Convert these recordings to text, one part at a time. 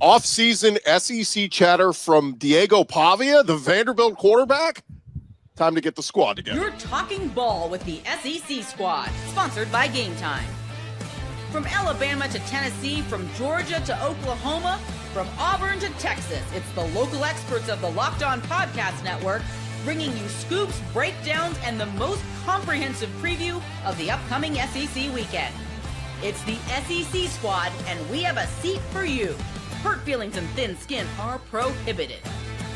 Off-season SEC chatter from Diego Pavia, the Vanderbilt quarterback. Time to get the squad together. You're talking ball with the SEC squad, sponsored by Game Time. From Alabama to Tennessee, from Georgia to Oklahoma, from Auburn to Texas, it's the local experts of the Locked On Podcast Network bringing you scoops, breakdowns, and the most comprehensive preview of the upcoming SEC weekend. It's the SEC squad, and we have a seat for you. Hurt feelings and thin skin are prohibited.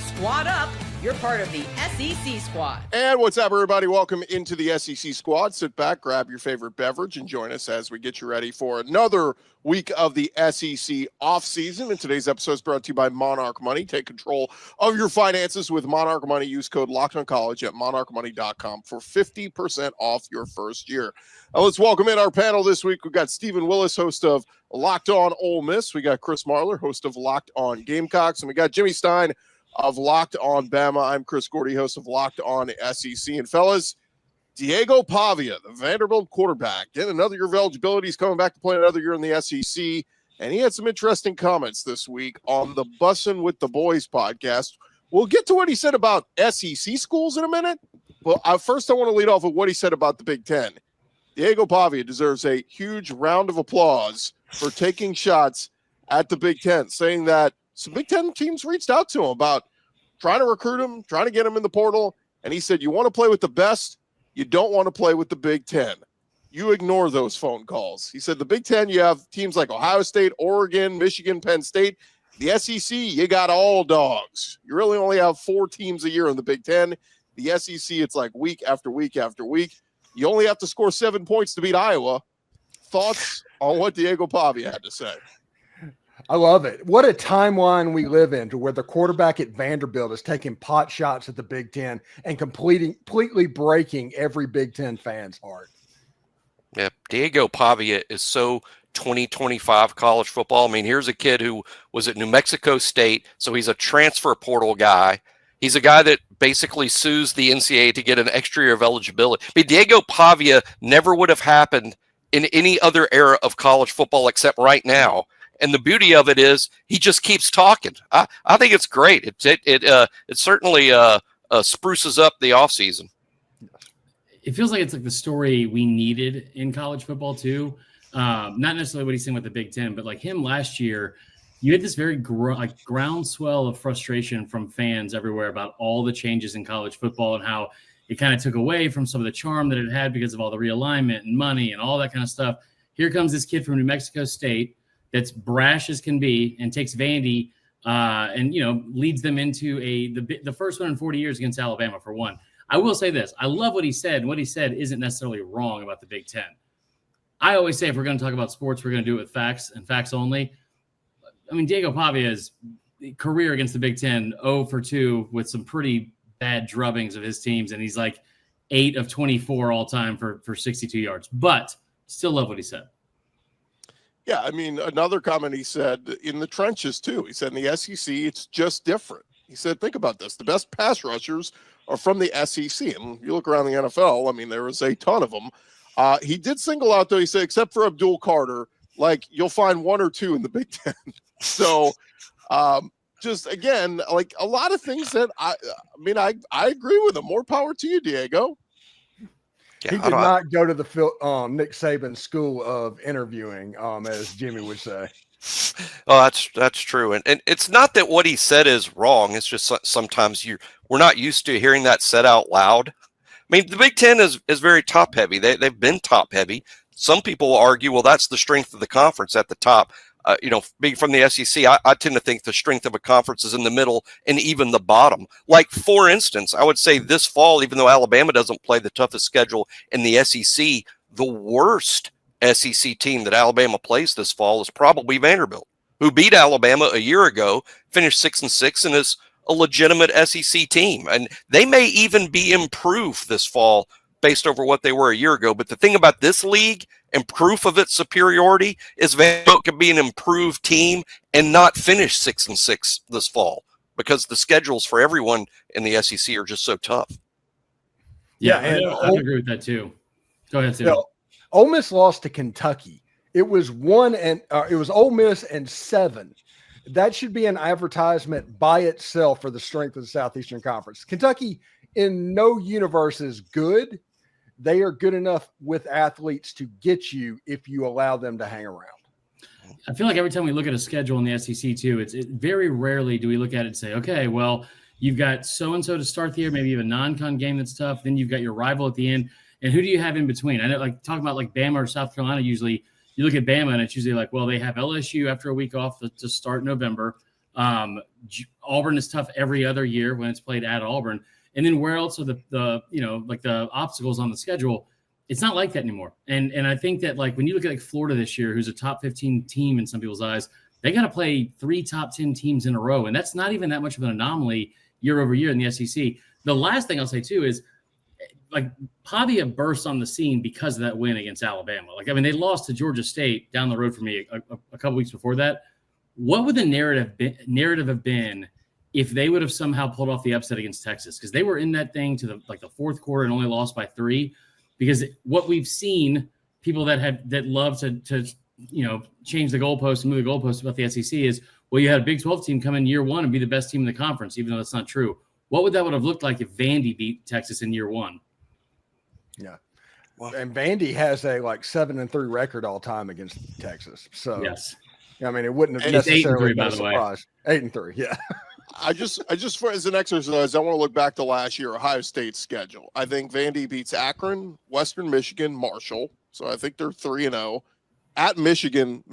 Squad up. You're part of the SEC squad. And what's up, everybody? Welcome into the SEC squad. Sit back, grab your favorite beverage, and join us as we get you ready for another week of the SEC offseason. And today's episode is brought to you by Monarch Money. Take control of your finances with Monarch Money. Use code LOCKEDONCollege at monarchmoney.com for 50% off your first year. Now let's welcome in our panel this week. We've got Stephen Willis, host of Locked On Ole Miss. We got Chris Marler, host of Locked On Gamecocks. And we got Jimmy Stein of Locked On Bama. I'm Chris Gordy, host of Locked On SEC. And fellas, Diego Pavia, the Vanderbilt quarterback, getting another year of eligibility. He's coming back to play another year in the SEC. And he had some interesting comments this week on the Bussin' with the Boys podcast. We'll get to what he said about SEC schools in a minute. Well, first I want to lead off with what he said about the Big Ten. Diego Pavia deserves a huge round of applause for taking shots at the Big Ten, saying that some Big Ten teams reached out to him about trying to recruit him, trying to get him in the portal. And he said, you want to play with the best, you don't want to play with the Big Ten. You ignore those phone calls. He said the Big Ten, you have teams like Ohio State, Oregon, Michigan, Penn State. The SEC, you got all dogs. You really only have 4 teams a year in the Big Ten. The SEC, it's like week after week after week. You only have to score 7 points to beat Iowa. Thoughts on what Diego Pavia had to say? I love it. What a timeline we live in to where the quarterback at Vanderbilt is taking pot shots at the Big Ten and completely breaking every Big Ten fan's heart. Yeah, Diego Pavia is so 2025 college football. I mean, here's a kid who was at New Mexico State, so he's a transfer portal guy. He's a guy that basically sues the NCAA to get an extra year of eligibility. I mean, Diego Pavia never would have happened in any other era of college football except right now. And the beauty of it is he just keeps talking. I think it's great. It certainly spruces up the offseason. It feels like it's like the story we needed in college football too. Not necessarily what he's saying with the Big Ten, but like him last year, you had this very groundswell of frustration from fans everywhere about all the changes in college football and how it kind of took away from some of the charm that it had because of all the realignment and money and all that kind of stuff. Here comes this kid from New Mexico State that's brash as can be and takes Vandy and, leads them into the first one in 40 years against Alabama for one. I will say this. I love what he said. What he said isn't necessarily wrong about the Big Ten. I always say if we're going to talk about sports, we're going to do it with facts and facts only. I mean, Diego Pavia's career against the Big Ten, 0 for 2 with some pretty bad drubbings of his teams. And he's like 8 of 24 all time for 62 yards. But still love what he said. Yeah, I mean, another comment he said in the trenches, too. He said in the SEC, it's just different. He said, think about this. The best pass rushers are from the SEC. And you look around the NFL, I mean, there is a ton of them. He did single out, though, he said, except for Abdul Carter, like you'll find 1 or 2 in the Big Ten. So just, again, like a lot of things that I agree with him. More power to you, Diego. Yeah, he did not go to the Nick Saban school of interviewing, as Jimmy would say. Oh, that's true. And it's not that what he said is wrong. It's just sometimes we're not used to hearing that said out loud. I mean, the Big Ten is very top heavy. They've been top heavy. Some people will argue, well, that's the strength of the conference at the top. Being from the SEC, I tend to think the strength of a conference is in the middle and even the bottom. Like, for instance, I would say this fall, even though Alabama doesn't play the toughest schedule in the SEC, the worst SEC team that Alabama plays this fall is probably Vanderbilt, who beat Alabama a year ago, finished 6-6, and is a legitimate SEC team. And they may even be improved this fall based over what they were a year ago. But the thing about this league and proof of its superiority is Vanderbilt can be an improved team and not finish 6-6 this fall because the schedules for everyone in the SEC are just so tough. Yeah, and I agree with that too. Go ahead, Sam. Ole Miss lost to Kentucky. It was Ole Miss and 7. that should be an advertisement by itself for the strength of the Southeastern Conference. Kentucky in no universe is good. They are good enough with athletes to get you if you allow them to hang around. I feel like every time we look at a schedule in the SEC too, it's very rarely do we look at it and say, okay, well, you've got so-and-so to start the year, maybe you have a non-con game that's tough. Then you've got your rival at the end. And who do you have in between? I know, like talking about like Bama or South Carolina, usually you look at Bama and it's usually like, well, they have LSU after a week off to start November. Auburn is tough every other year when it's played at Auburn. And then where else are the like the obstacles on the schedule? It's not like that anymore. And I think that like when you look at like Florida this year, who's a top 15 team in some people's eyes, they got to play 3 top 10 teams in a row. And that's not even that much of an anomaly year over year in the SEC. The last thing I'll say too is like Pavia burst on the scene because of that win against Alabama. Like, I mean, they lost to Georgia State down the road from me a couple weeks before that. What would the narrative have been if they would have somehow pulled off the upset against Texas? Because they were in that thing to the fourth quarter and only lost by 3. Because what we've seen, people that love to change the goalpost and move the goalpost about the SEC is, well, you had a Big 12 team come in year 1 and be the best team in the conference, even though that's not true. What would that have looked like if Vandy beat Texas in year 1? Yeah. Well, and Vandy has a 7-3 record all time against Texas. So yes, I mean, it wouldn't have and necessarily 8-3, been by a the way. surprise. 8-3, yeah. I just for as an exercise, I want to look back to last year, Ohio State's schedule. I think Vandy beats Akron, Western Michigan, Marshall. So I think they're 3-0. At Michigan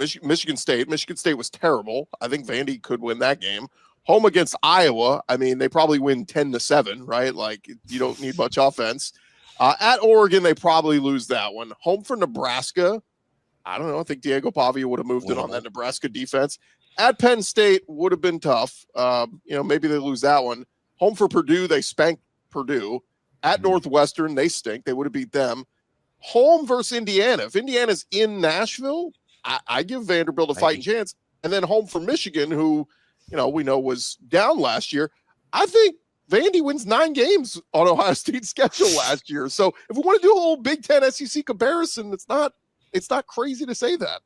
State. Michigan State was terrible. I think Vandy could win that game. Home against Iowa. I mean, they probably win 10-7, right? Like, you don't need much offense. At Oregon, they probably lose that one. Home for Nebraska. I don't know. I think Diego Pavia would have moved in on that Nebraska defense. At Penn State would have been tough. Maybe they lose that one. Home for Purdue, they spanked Purdue. At Northwestern, they stink. They would have beat them. Home versus Indiana. If Indiana's in Nashville, I give Vanderbilt a fighting chance. And then home for Michigan, who, we know was down last year. I think Vandy wins 9 games on Ohio State's schedule last year. So if we want to do a whole Big Ten SEC comparison, it's not crazy to say that.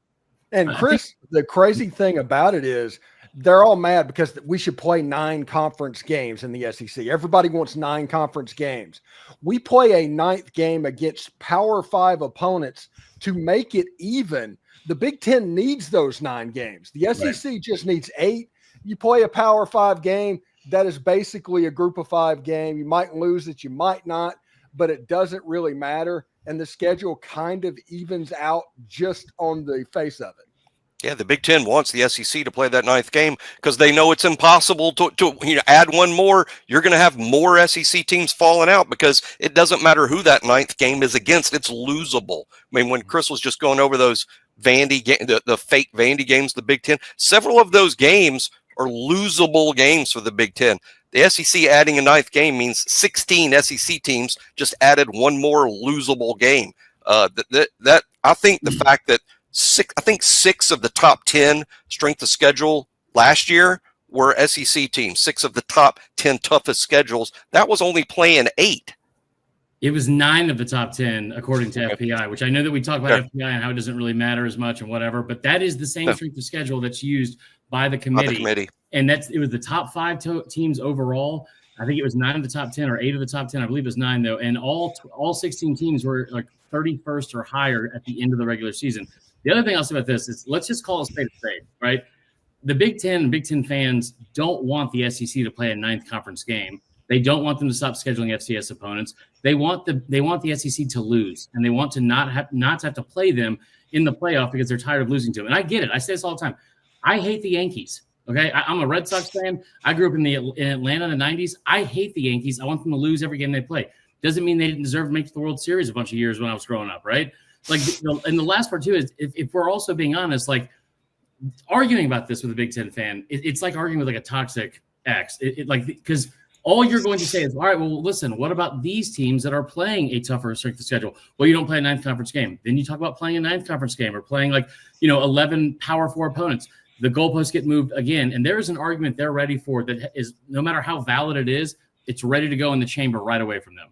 And Chris, the crazy thing about it is they're all mad because we should play 9 conference games in the SEC. Everybody wants 9 conference games. We play a 9th game against Power 5 opponents to make it even. The Big Ten needs those 9 games. The SEC just needs 8. You play a Power 5 game, that is basically a Group of 5 game. You might lose it, you might not, but it doesn't really matter. And the schedule kind of evens out just on the face of it. Yeah, the Big Ten wants the SEC to play that 9th game because they know it's impossible to add one more. You're going to have more SEC teams falling out because it doesn't matter who that 9th game is against. It's losable. I mean, when Chris was just going over those Vandy the fake Vandy games, the Big Ten, several of those games are losable games for the Big Ten. The SEC adding a 9th game means 16 SEC teams just added one more losable game. That I think the fact that 6 of the top 10 strength of schedule last year were SEC teams. 6 of the top 10 toughest schedules. That was only playing 8. It was 9 of the top 10 according to FPI, which I know that we talk about FPI and how it doesn't really matter as much and whatever, but that is the same strength of schedule that's used by the committee. And it was the top 5 teams overall. I think it was 9 of the top 10 or 8 of the top 10. I believe it was 9 though. And all 16 teams were like 31st or higher at the end of the regular season. The other thing I'll say about this is let's just call a spade, right? The Big Ten and Big Ten fans don't want the SEC to play a 9th conference game. They don't want them to stop scheduling FCS opponents. They want the SEC to lose, and they want to not have to play them in the playoff because they're tired of losing to them. And I get it. I say this all the time. I hate the Yankees. Okay, I'm a Red Sox fan. I grew up in Atlanta in the 90s. I hate the Yankees. I want them to lose every game they play. Doesn't mean they didn't deserve to make the World Series a bunch of years when I was growing up, right? Like, and the last part too is if we're also being honest, like arguing about this with a Big Ten fan, it's like arguing with like a toxic ex. Because all you're going to say is, all right, well, listen, what about these teams that are playing a tougher strength of schedule? Well, you don't play a 9th conference game. Then you talk about playing a 9th conference game or playing 11 Power 4 opponents. The goalposts get moved again. And there is an argument they're ready for that is, no matter how valid it is, it's ready to go in the chamber right away from them.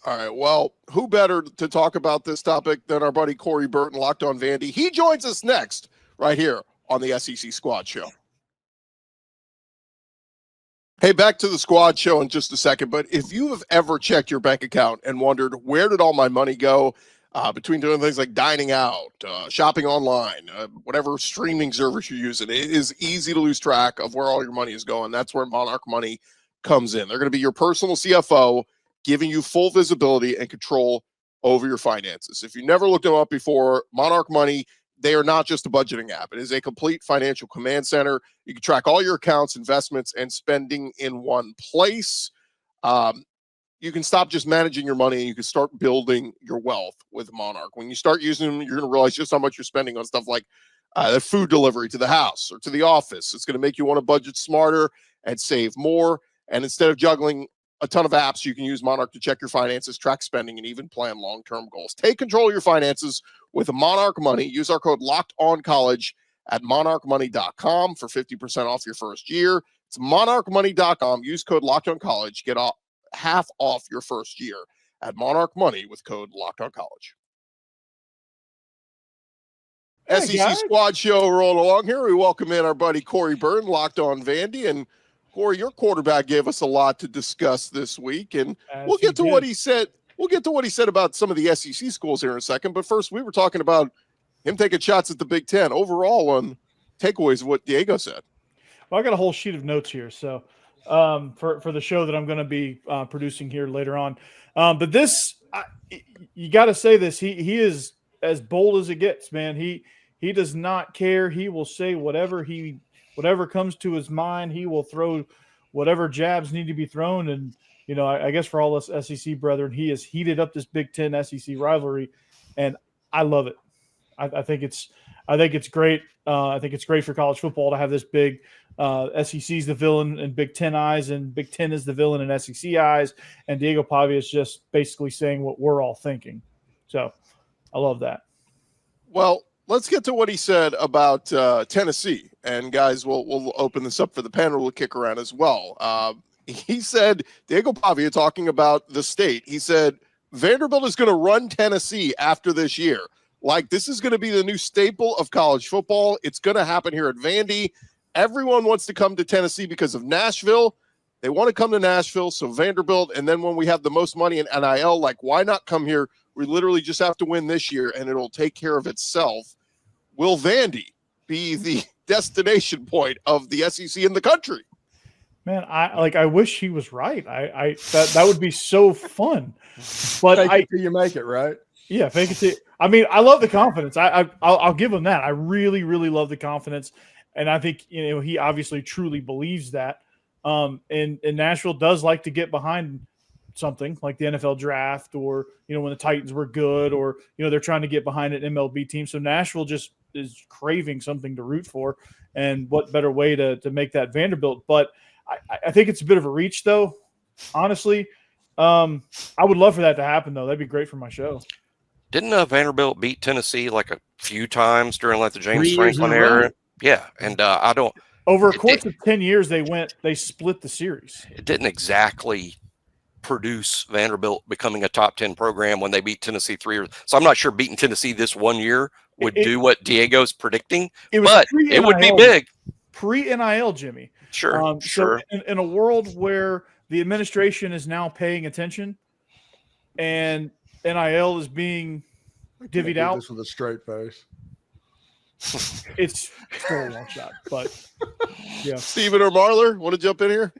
All right. Well, who better to talk about this topic than our buddy Corey Burton, Locked On Vandy? He joins us next right here on the SEC Squad Show. Hey, back to the squad show in just a second. But if you have ever checked your bank account and wondered, where did all my money go between doing things like dining out, shopping online, whatever streaming service you're using, it is easy to lose track of where all your money is going. That's where Monarch Money comes in. They're going to be your personal CFO, giving you full visibility and control over your finances. If you never looked them up before, Monarch Money, they are not just a budgeting app. It is a complete financial command center. You can track all your accounts, investments, and spending in one place. You can stop just managing your money and you can start building your wealth with Monarch. When you start using them, you're going to realize just how much you're spending on stuff like the food delivery to the house or to the office. It's going to make you want to budget smarter and save more. And instead of juggling a ton of apps, you can use Monarch to check your finances, track spending, and even plan long-term goals. Take control of your finances with Monarch Money. Use our code LOCKEDONCollege at monarchmoney.com for 50% off your first year. It's monarchmoney.com. Use code LOCKEDONCollege. Get half off your first year at Monarch Money with code LOCKEDONCollege. Hey, SEC guys. Squad Show rolling along here. We welcome in our buddy Corey Byrne, Locked On Vandy, and Corey, your quarterback gave us a lot to discuss this week, and we'll get to what he said. We'll get to what he said about some of the SEC schools here in a second. But first, we were talking about him taking shots at the Big Ten. Overall, on takeaways of what Diego said. Well, I got a whole sheet of notes here, so for the show that I'm going to be producing here later on. But this, you got to say this. He is as bold as it gets, man. He does not care. He will say whatever comes to his mind. He will throw whatever jabs need to be thrown. And, you know, I guess for all us SEC brethren, he has heated up this Big Ten SEC rivalry, and I love it. I think it's great. I think it's great for college football to have this big SEC's the villain in Big Ten eyes, and Big Ten is the villain in SEC eyes. And Diego Pavia is just basically saying what we're all thinking. So I love that. Well, let's get to what he said about Tennessee. And guys, we'll open this up for the panel to kick around as well. He said, Diego Pavia talking about the state, he said, Vanderbilt is going to run Tennessee after this year. Like, this is going to be the new staple of college football. It's going to happen here at Vandy. Everyone wants to come to Tennessee because of Nashville. They want to come to Nashville, so Vanderbilt. And then when we have the most money in NIL, like, why not come here? We literally just have to win this year, and it'll take care of itself. Will Vandy be the destination point of the SEC in the country? Man, I wish he was right. That would be so fun. But Fake it till you make it, right? Yeah, fake it till. I mean, I love the confidence. I'll give him that. I really, really love the confidence, and I think, you know, he obviously truly believes that. And Nashville does like to get behind something like the NFL draft, or, you know, when the Titans were good, or, you know, they're trying to get behind an MLB team. So Nashville just is craving something to root for, and what better way to make that Vanderbilt? But I think it's a bit of a reach, though. Honestly, I would love for that to happen, though. That'd be great for my show. Didn't Vanderbilt beat Tennessee like a few times during like the James Franklin era? Yeah, and I don't. Over a course of 10 years, they split the series. It didn't exactly produce Vanderbilt becoming a top 10 program when they beat Tennessee 3 years. So I'm not sure beating Tennessee this one year would do what Diego's predicting, but it would be big. Pre-NIL, Jimmy. Sure, sure. So in a world where the administration is now paying attention and NIL is being divvied out, this with a straight face. it's still a long shot. But yeah, Steven or Marler, want to jump in here?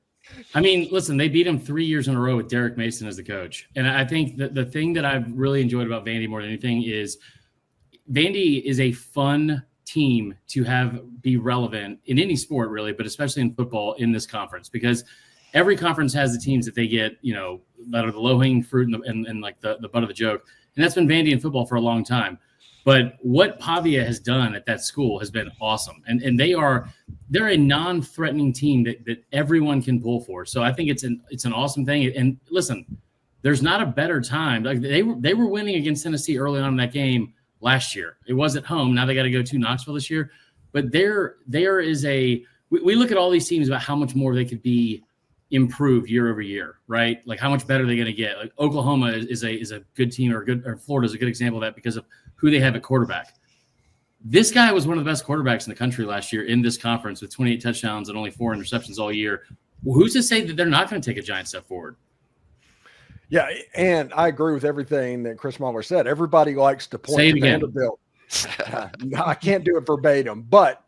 I mean, listen, they beat him 3 years in a row with Derek Mason as the coach. And I think that the thing that I've really enjoyed about Vandy more than anything is Vandy is a fun team to have be relevant in any sport, really, but especially in football in this conference, because every conference has the teams that they get, you know, that are the low-hanging fruit and like the butt of the joke. And that's been Vandy in football for a long time. But what Pavia has done at that school has been awesome. And they're a non-threatening team that everyone can pull for. So I think it's an awesome thing. And listen, there's not a better time. Like they were winning against Tennessee early on in that game last year. It was at home. Now they got to go to Knoxville this year. But there is we look at all these teams about how much more they could be improved year over year, right? Like how much better they're going to get. Like Oklahoma is a good team, or Florida is a good example of that because of who they have at quarterback. This guy was one of the best quarterbacks in the country last year in this conference with 28 touchdowns and only 4 interceptions all year. who's to say that they're not going to take a giant step forward? Yeah, and I agree with everything that Chris Marler said. Everybody likes to point to Vanderbilt. I can't do it verbatim, but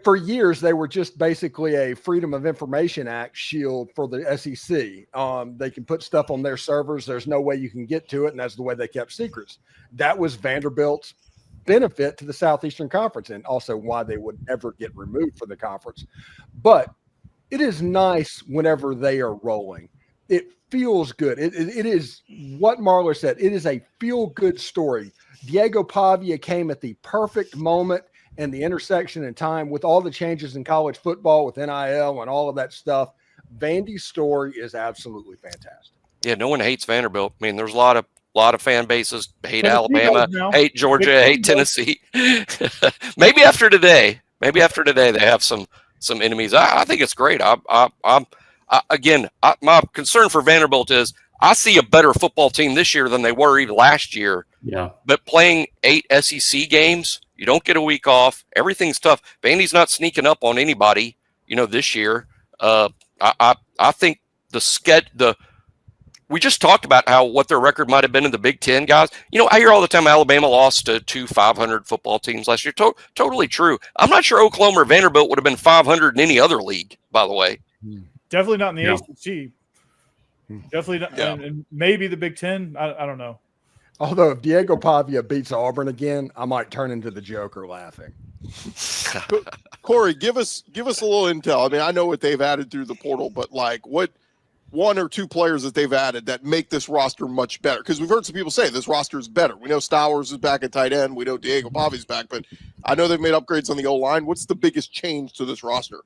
for years they were just basically a Freedom of Information Act shield for the SEC. They can put stuff on their servers. There's no way you can get to it, and that's the way they kept secrets. That was Vanderbilt's benefit to the Southeastern Conference, and also why they would ever get removed from the conference. But it is nice whenever they are rolling. It feels good. It is what Marler said. It is a feel-good story. Diego Pavia came at the perfect moment and the intersection in time with all the changes in college football with NIL and all of that stuff. Vandy's story is absolutely fantastic. Yeah, no one hates Vanderbilt. I mean, there's a lot of fan bases hate Alabama, hate Georgia, hate Tennessee. Maybe after today they have some enemies. I think it's great. My concern for Vanderbilt is I see a better football team this year than they were even last year. Yeah. But playing 8 SEC games, you don't get a week off. Everything's tough. Vandy's not sneaking up on anybody, this year. I think we just talked about what their record might have been in the Big Ten, guys. I hear all the time Alabama lost to 2 500 football teams last year. Totally true. I'm not sure Oklahoma or Vanderbilt would have been 500 in any other league, by the way. Definitely not in the ACC. Definitely not. Yeah. And maybe the Big Ten. I don't know. Although if Diego Pavia beats Auburn again, I might turn into the Joker laughing. Corey, give us a little intel. I mean, I know what they've added through the portal, but what 1 or 2 players that they've added that make this roster much better? Because we've heard some people say this roster is better. We know Stowers is back at tight end. We know Diego Pavia's back, but I know they've made upgrades on the O-line. What's the biggest change to this roster?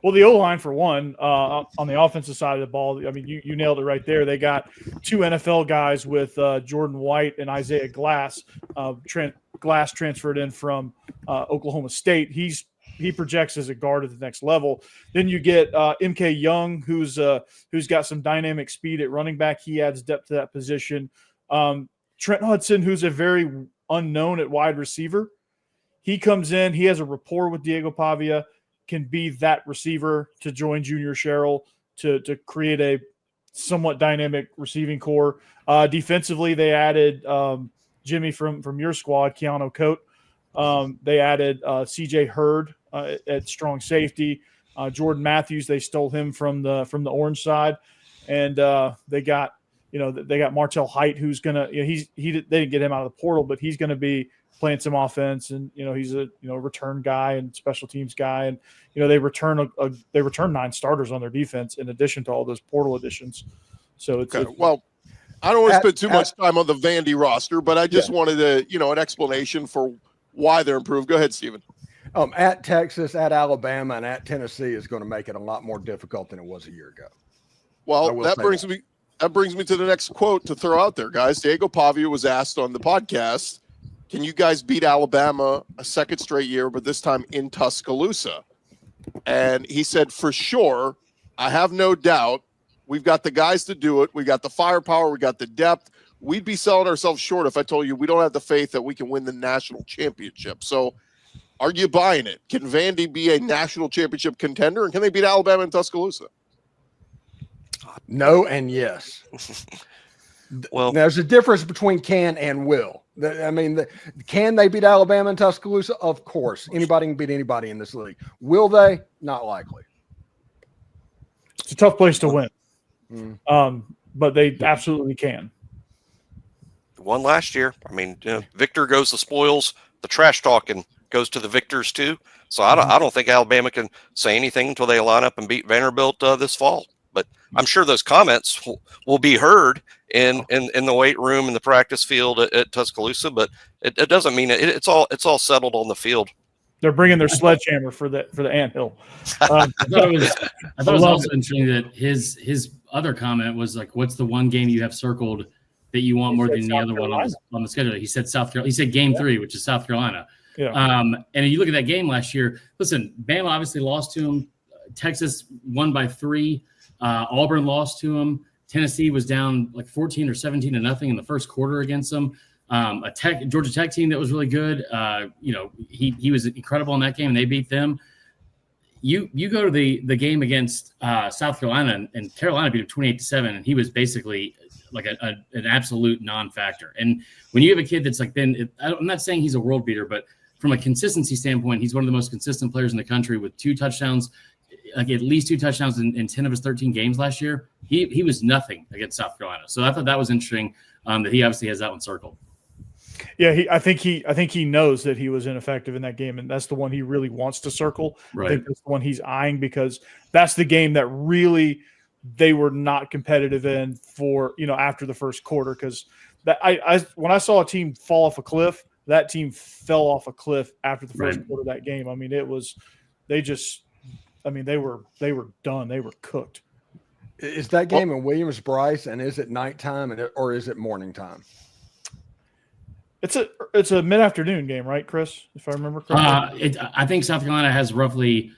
Well, the O-line, for one, on the offensive side of the ball, I mean, you nailed it right there. They got 2 NFL guys with Jordan White and Isaiah Glass. Glass transferred in from Oklahoma State. He projects as a guard at the next level. Then you get MK Young, who's got some dynamic speed at running back. He adds depth to that position. Trent Hudson, who's a very unknown at wide receiver. He comes in. He has a rapport with Diego Pavia, can be that receiver to join Junior Sherrill to create a somewhat dynamic receiving core. Defensively, they added Jimmy from your squad, Keanu Coate. They added CJ Hurd at strong safety. Jordan Matthews, they stole him from the orange side, and they got Martell Height, who's gonna they didn't get him out of the portal, but he's gonna be playing some offense, and he's a return guy and special teams guy, and they return 9 starters on their defense in addition to all those portal additions. So it's well, I don't want to spend too much time on the Vandy roster, but I just wanted an explanation for why they're improved. Go ahead, Steven. At Texas, at Alabama, and at Tennessee is going to make it a lot more difficult than it was a year ago. Well, that brings me to the next quote to throw out there, guys. Diego Pavia was asked on the podcast, can you guys beat Alabama a second straight year, but this time in Tuscaloosa? And he said, for sure, I have no doubt. We've got the guys to do it. We got the firepower. We got the depth. We'd be selling ourselves short if I told you we don't have the faith that we can win the national championship. So are you buying it? Can Vandy be a national championship contender, and can they beat Alabama in Tuscaloosa? No and yes. Well, there's a difference between can and will. Can they beat Alabama in Tuscaloosa? Of course. Anybody can beat anybody in this league. Will they? Not likely. It's a tough place to win. But they absolutely can. Won last year. I mean, victor goes the spoils. The trash talking goes to the victors too. So I don't think Alabama can say anything until they line up and beat Vanderbilt this fall. But I'm sure those comments will be heard in the weight room in the practice field at Tuscaloosa. But it doesn't mean it's all settled on the field. They're bringing their sledgehammer for the anthill. I thought it was also interesting that his other comment was like, "What's the one game you have circled that you want more than the other one on the schedule?" He said South Carolina. He said Game 3, which is South Carolina. Yeah. And you look at that game last year. Listen, Bama obviously lost to him. Texas won by 3. Auburn lost to him. Tennessee was down like 14 or 17-0 in the first quarter against them. Georgia Tech team that was really good. He was incredible in that game, and they beat them. you go to the game against South Carolina, and Carolina beat him 28-7, and he was basically like an absolute non-factor. And when you have a kid that's like I'm not saying he's a world beater, but from a consistency standpoint, he's one of the most consistent players in the country with 2 touchdowns, like at least 2 touchdowns in 10 of his 13 games last year. He was nothing against South Carolina. So I thought that was interesting that he obviously has that one circled. Yeah, I think he knows that he was ineffective in that game, and that's the one he really wants to circle. Right. I think that's the one he's eyeing because that's the game that really they were not competitive in for, after the first quarter. Because when I saw a team fall off a cliff, that team fell off a cliff after the first quarter of that game. I mean, they were done. They were cooked. Is that game in Williams-Brice, and is it nighttime or is it morning time? It's a mid-afternoon game, right, Chris? If I remember correctly. I think South Carolina has roughly,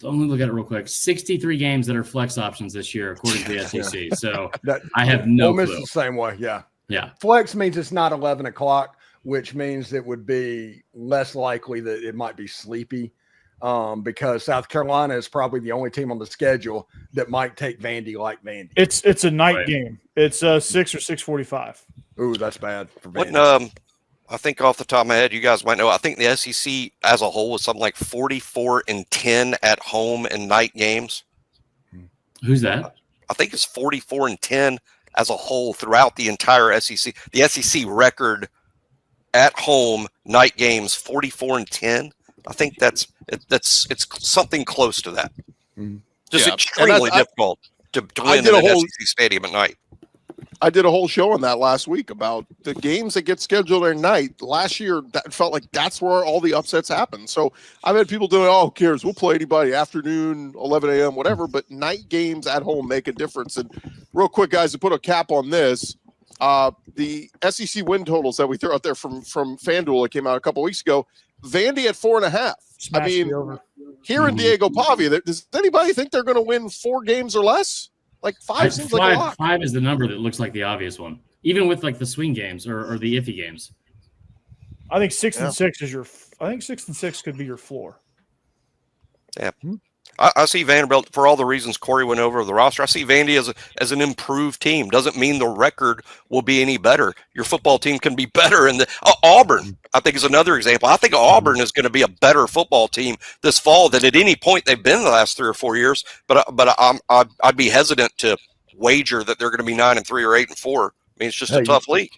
let me look at it real quick, 63 games that are flex options this year, according to the SEC. So I have no clue. Ole Miss the same way, yeah. Yeah. Flex means it's not 11 o'clock, which means it would be less likely that it might be sleepy because South Carolina is probably the only team on the schedule that might take Vandy like Vandy. It's a night game. It's 6 or 6:45. Ooh, that's bad for Vandy. I think off the top of my head, you guys might know, I think the SEC as a whole was something like 44-10 at home in night games. Who's that? I think it's 44-10 as a whole throughout the entire SEC. The SEC record at home night games 44-10. I think it's something close to that. Just extremely difficult to win in an SEC stadium at night. I did a whole show on that last week about the games that get scheduled at night. Last year, that felt like that's where all the upsets happen. So I've had people doing, who cares? We'll play anybody, afternoon, 11 a.m., whatever. But night games at home make a difference. And real quick, guys, to put a cap on this, the SEC win totals that we threw out there from FanDuel that came out a couple weeks ago, Vandy at 4.5. I mean, here in Diego Pavia, does anybody think they're going to win 4 games or less? Like 5 seems like a lot. 5 is the number that looks like the obvious one, even with like the swing games or the iffy games. I think 6 and 6 is I think 6 and 6 could be your floor. Yeah. I see Vanderbilt, for all the reasons Corey went over the roster, I see Vandy as an improved team. Doesn't mean the record will be any better. Your football team can be better. And Auburn, I think, is another example. I think Auburn is going to be a better football team this fall than at any point they've been the last 3 or 4 years. But I'd be hesitant to wager that they're going to be 9-3 or 8-4. I mean, it's just a tough league.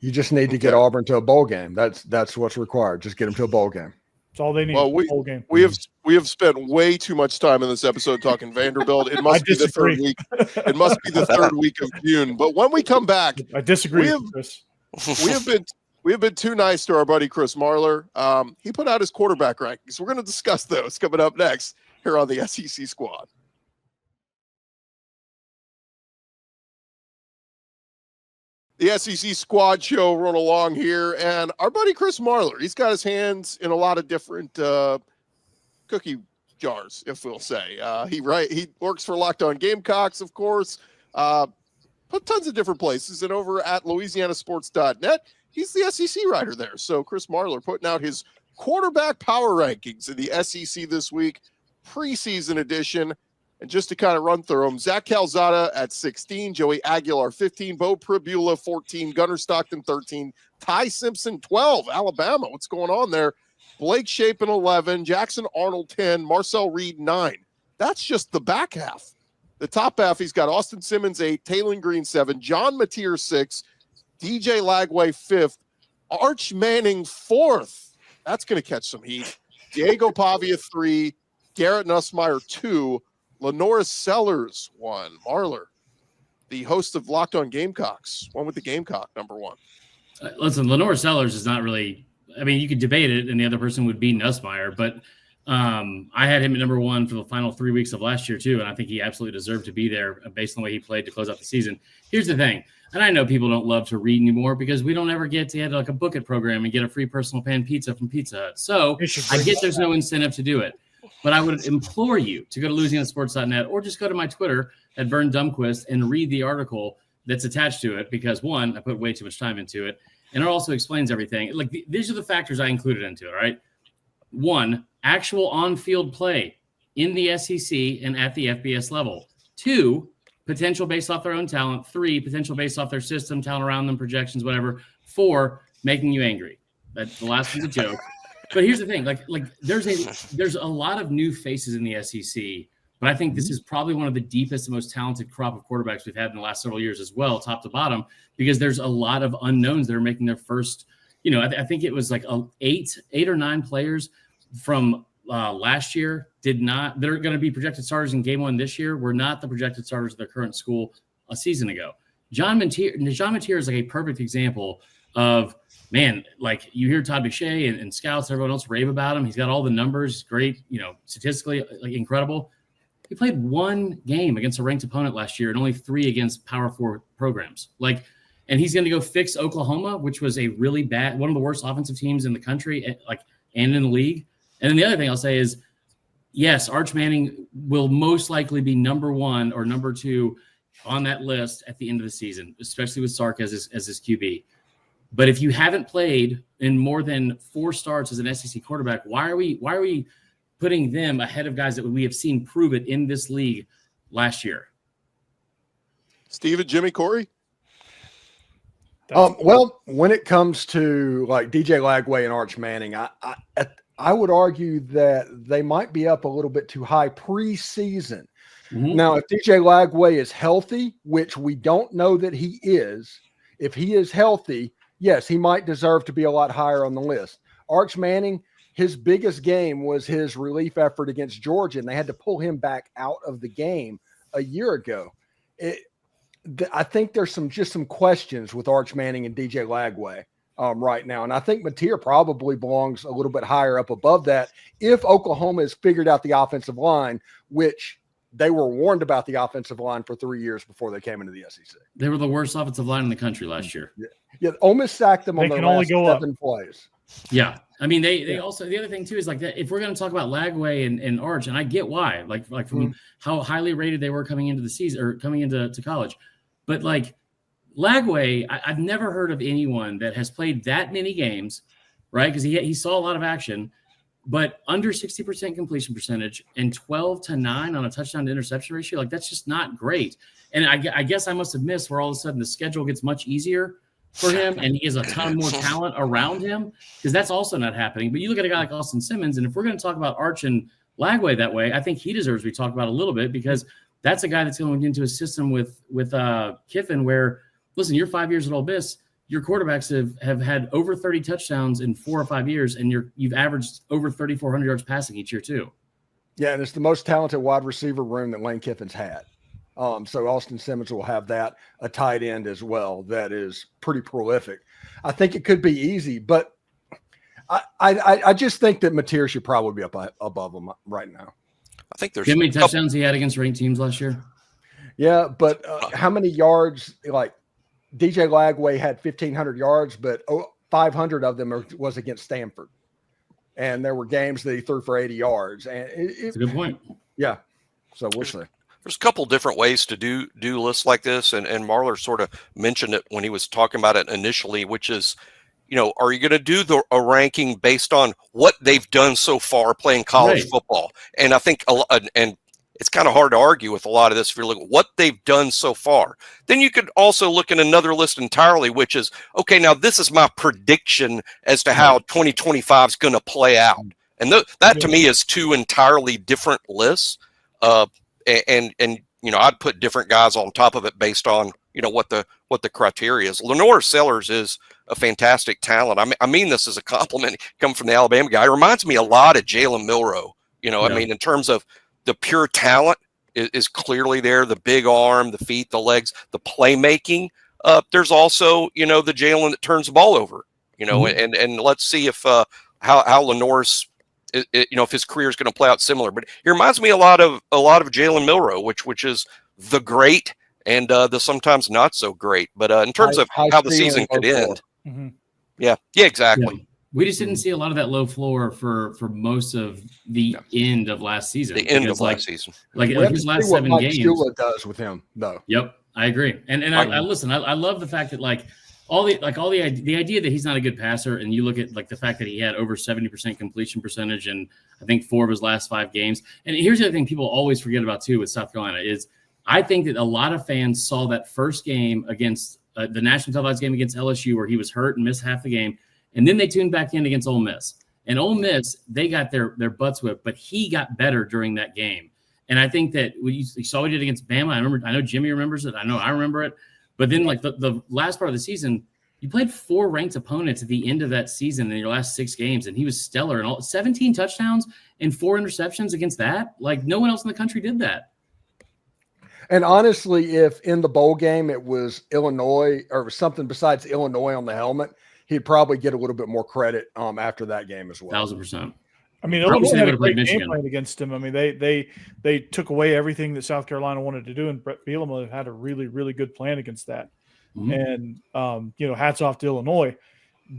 You just need to get Auburn to a bowl game. That's what's required. Just get them to a bowl game. That's all they need. Well, bowl game. We have spent way too much time in this episode talking Vanderbilt. It must be the 3rd week. It must be the 3rd week of June. But when we come back, I disagree. We have been too nice to our buddy Chris Marler. He put out his quarterback rankings. We're going to discuss those coming up next here on the SEC Squad. The SEC Squad Show rolling along here, and our buddy Chris Marler, he's got his hands in a lot of different cookie jars, if we'll say. He works for Locked On Gamecocks, of course, put tons of different places, and over at LouisianaSports.net, he's the SEC writer there. So Chris Marler putting out his quarterback power rankings in the SEC this week, preseason edition. And just to kind of run through them, Zach Calzada at 16, Joey Aguilar 15, Bo Pribula 14, Gunnar Stockton 13, Ty Simpson 12, Alabama. What's going on there? Blake Shapen 11, Jackson Arnold 10, Marcel Reed 9. That's just the back half. The top half, he's got Austin Simmons 8, Taylon Green 7, John Mateer 6, DJ Lagway 5th, Arch Manning 4th. That's going to catch some heat. Diego Pavia 3, Garrett Nussmeier 2, Lenore Sellers 1. Marler, the host of Locked On Gamecocks, one with the Gamecock number 1. Listen, Lenore Sellers is not really. I mean, you could debate it, and the other person would be Nussmeier, but I had him at number 1 for the final 3 weeks of last year too, and I think he absolutely deserved to be there based on the way he played to close out the season. Here's the thing, and I know people don't love to read anymore because we don't ever get to get like a book it program and get a free personal pan pizza from Pizza Hut. So I get there's no incentive to do it. But I would implore you to go to LouisianaSports.net or just go to my Twitter at Vern Dumquist and read the article that's attached to it because, 1, I put way too much time into it, and it also explains everything. Like these are the factors I included into it, all right? 1, actual on-field play in the SEC and at the FBS level. 2, potential based off their own talent. 3, potential based off their system, talent around them, projections, whatever. 4, making you angry. That the last one's a joke. But here's the thing: like there's a lot of new faces in the SEC, but I think this is probably one of the deepest and most talented crop of quarterbacks we've had in the last several years as well, top to bottom, because there's a lot of unknowns that are making their first. I think it was like 8 or 9 players from last year that are going to be projected starters in game 1 this year were not the projected starters of their current school a season ago. John Mateer is like a perfect example of, man, like you hear Todd McShay and scouts, everyone else rave about him. He's got all the numbers, great, statistically like incredible. He played 1 game against a ranked opponent last year and only 3 against Power 4 programs. And he's going to go fix Oklahoma, which was a really bad, one of the worst offensive teams in the country, and in the league. And then the other thing I'll say is, yes, Arch Manning will most likely be number 1 or number 2 on that list at the end of the season, especially with Sark as his QB. But if you haven't played in more than 4 starts as an SEC quarterback, why are we putting them ahead of guys that we have seen prove it in this league last year? Steve and Jimmy, Corey? Well, when it comes to like DJ Lagway and Arch Manning, I would argue that they might be up a little bit too high preseason. Mm-hmm. Now, if DJ Lagway is healthy, which we don't know that he is, if he is healthy, yes, he might deserve to be a lot higher on the list. Arch Manning, his biggest game was his relief effort against Georgia, and they had to pull him back out of the game a year ago. I think there's some questions with Arch Manning and DJ Lagway right now, and I think Mateer probably belongs a little bit higher up above that if Oklahoma has figured out the offensive line, which they were warned about the offensive line for 3 years before they came into the SEC. They were the worst offensive line in the country last year. Yeah, Ole Miss sacked them on their last 7 plays. Yeah. I mean, they also, the other thing too is like that, if we're going to talk about Lagway and Arch, and I get why, like from how highly rated they were coming into the season or coming into college, but like Lagway, I've never heard of anyone that has played that many games, right? Because he saw a lot of action, but under 60% completion percentage and 12-9 on a touchdown to interception ratio, like that's just not great. And I guess I must have missed where all of a sudden the schedule gets much easier for him and he has a ton more talent around him, because that's also not happening. But you look at a guy like Austin Simmons, and if we're going to talk about Arch and Lagway that way, I think he deserves to be talked about a little bit, because that's a guy that's going into a system with Kiffin where, listen, you're 5 years at Ole Miss, your quarterbacks have had over 30 touchdowns in 4 or 5 years, and you've averaged over 3,400 yards passing each year too. Yeah, and it's the most talented wide receiver room that Lane Kiffin's had. So Austin Simmons will have that, a tight end as well that is pretty prolific. I think it could be easy, but I just think that Mateer should probably be up above him right now. I think there's how many touchdowns he had against ranked teams last year? Yeah, but how many yards? Like DJ Lagway had 1,500 yards, but 500 of them was against Stanford, and there were games that he threw for 80 yards. And it's a good point. Yeah, so we'll see. There's a couple different ways to do lists like this, and Marler sort of mentioned it when he was talking about it initially, which is, are you going to do a ranking based on what they've done so far playing college football? And I think and it's kind of hard to argue with a lot of this if you're looking at what they've done so far. Then you could also look at another list entirely, which is, okay, now this is my prediction as to how 2025 is going to play out. And that to me is 2 entirely different lists. And I'd put different guys on top of it based on, what the criteria is. Lenore Sellers is a fantastic talent. I mean this as a compliment coming from the Alabama guy. It reminds me a lot of Jalen Milroe. I mean, in terms of the pure talent is clearly there, the big arm, the feet, the legs, the playmaking. There's also, the Jalen that turns the ball over, and let's see if how Lenore's, if his career is going to play out similar. But he reminds me a lot of Jalen Milroe, which is the great and the sometimes not so great. But in terms of how the season could end, yeah, exactly. Yeah. We just didn't see a lot of that low floor for most of the end of last season. The end of last season, like his last 7 games. Shula does with him, though. Yep, I agree. And I listen. I love the fact that like the idea that he's not a good passer, and you look at like the fact that he had over 70% completion percentage in I think 4 of his last 5 games. And here's the other thing people always forget about too with South Carolina is I think that a lot of fans saw that first game against the national televised game against LSU where he was hurt and missed half the game, and then they tuned back in against Ole Miss. And Ole Miss, they got their butts whipped, but he got better during that game. And I think that you saw what he did against Bama. I know Jimmy remembers it. I know I remember it. But then, like the last part of the season, you played 4 ranked opponents at the end of that season in your last 6 games, and he was stellar. And 17 touchdowns and 4 interceptions against that. Like no one else in the country did that. And honestly, if in the bowl game it was Illinois or something besides Illinois on the helmet, he'd probably get a little bit more credit after that game as well. 1,000%. I mean, Illinois had a great game plan against him. I mean, they took away everything that South Carolina wanted to do, and Brett Bielema had a really, really good plan against that. Mm-hmm. And hats off to Illinois.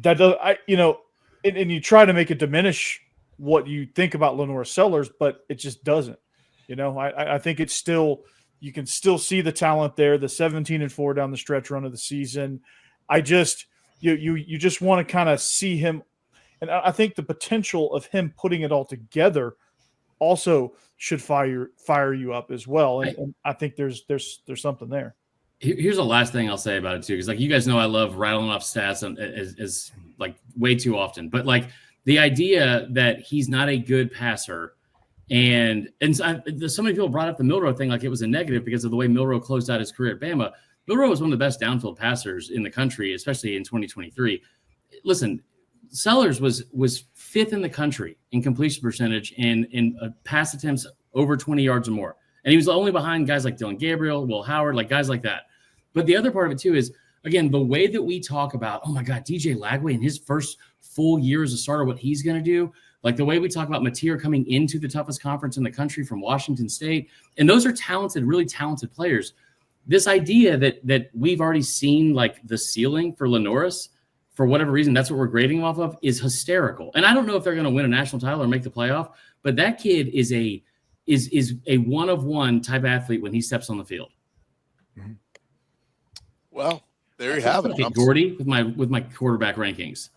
That does, and you try to make it diminish what you think about Lenore Sellers, but it just doesn't. I think it's still you can still see the talent there. The 17-4 down the stretch run of the season. I just you just want to kind of see him. And I think the potential of him putting it all together also should fire you up as well. And I think there's something there. Here's the last thing I'll say about it too, because like you guys know, I love rattling off stats as like way too often. But like the idea that he's not a good passer, and so many people brought up the Milroe thing like it was a negative because of the way Milroe closed out his career at Bama. Milroe was one of the best downfield passers in the country, especially in 2023. Listen. Sellers was 5th in the country in completion percentage and in pass attempts over 20 yards or more. And he was only behind guys like Dylan Gabriel, Will Howard, like guys like that. But the other part of it too is, again, the way that we talk about, oh my God, DJ Lagway in his first full year as a starter, what he's going to do, like the way we talk about Mateer coming into the toughest conference in the country from Washington State. And those are talented, really talented players. This idea that we've already seen like the ceiling for Lenoris, for whatever reason, that's what we're grading him off of, is hysterical. And I don't know if they're going to win a national title or make the playoff, but that kid is a one-of-one type athlete when he steps on the field. Mm-hmm. Well, there you have it. Okay, Gordy with my quarterback rankings.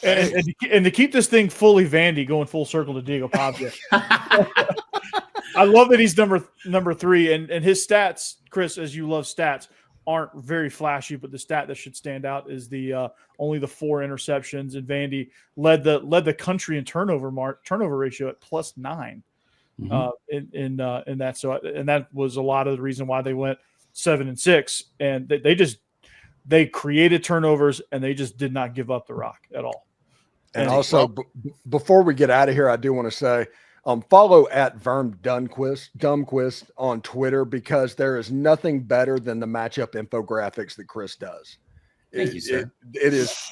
And to keep this thing fully Vandy, going full circle to Diego Pavia. I love that he's number 3, and his stats, Chris, as you love stats, aren't very flashy, but the stat that should stand out is the only the 4 interceptions, and Vandy led the country in turnover ratio at +9 in that. So and that was a lot of the reason why they went 7-6, and they created turnovers and they just did not give up the rock at all. And also, before we get out of here, I do want to say, follow at Verm Dumquist on Twitter, because there is nothing better than the matchup infographics that Chris does. Thank you, sir.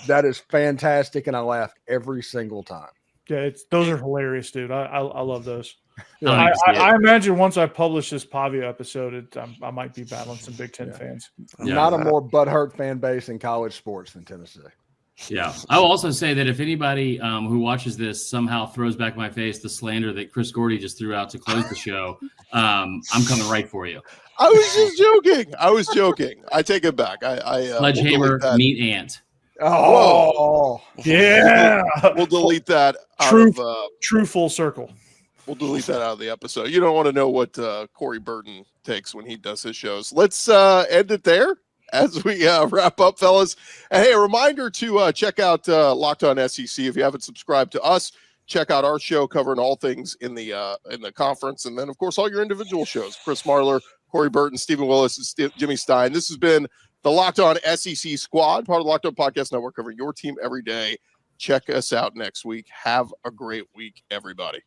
That is fantastic, and I laugh every single time. Yeah, those are hilarious, dude. I love those. I imagine once I publish this Pavia episode, I might be battling some Big Ten fans. Yeah. Not a more butthurt fan base in college sports than Tennessee. Yeah. I will also say that if anybody who watches this somehow throws back in my face the slander that Chris Gordy just threw out to close the show, I'm coming right for you. I was just joking. I take it back. Sledgehammer, meat ant. Oh, yeah. We'll delete that. True full circle. We'll delete that out of the episode. You don't want to know what Corey Burton takes when he does his shows. Let's end it there as we wrap up, fellas. And hey, a reminder to check out Locked On SEC. If you haven't subscribed to us, check out our show covering all things in the conference. And then, of course, all your individual shows. Chris Marler, Corey Burton, Stephen Willis, and Jimmy Stein. This has been the Locked On SEC Squad, part of the Locked On Podcast Network, covering your team every day. Check us out next week. Have a great week, everybody.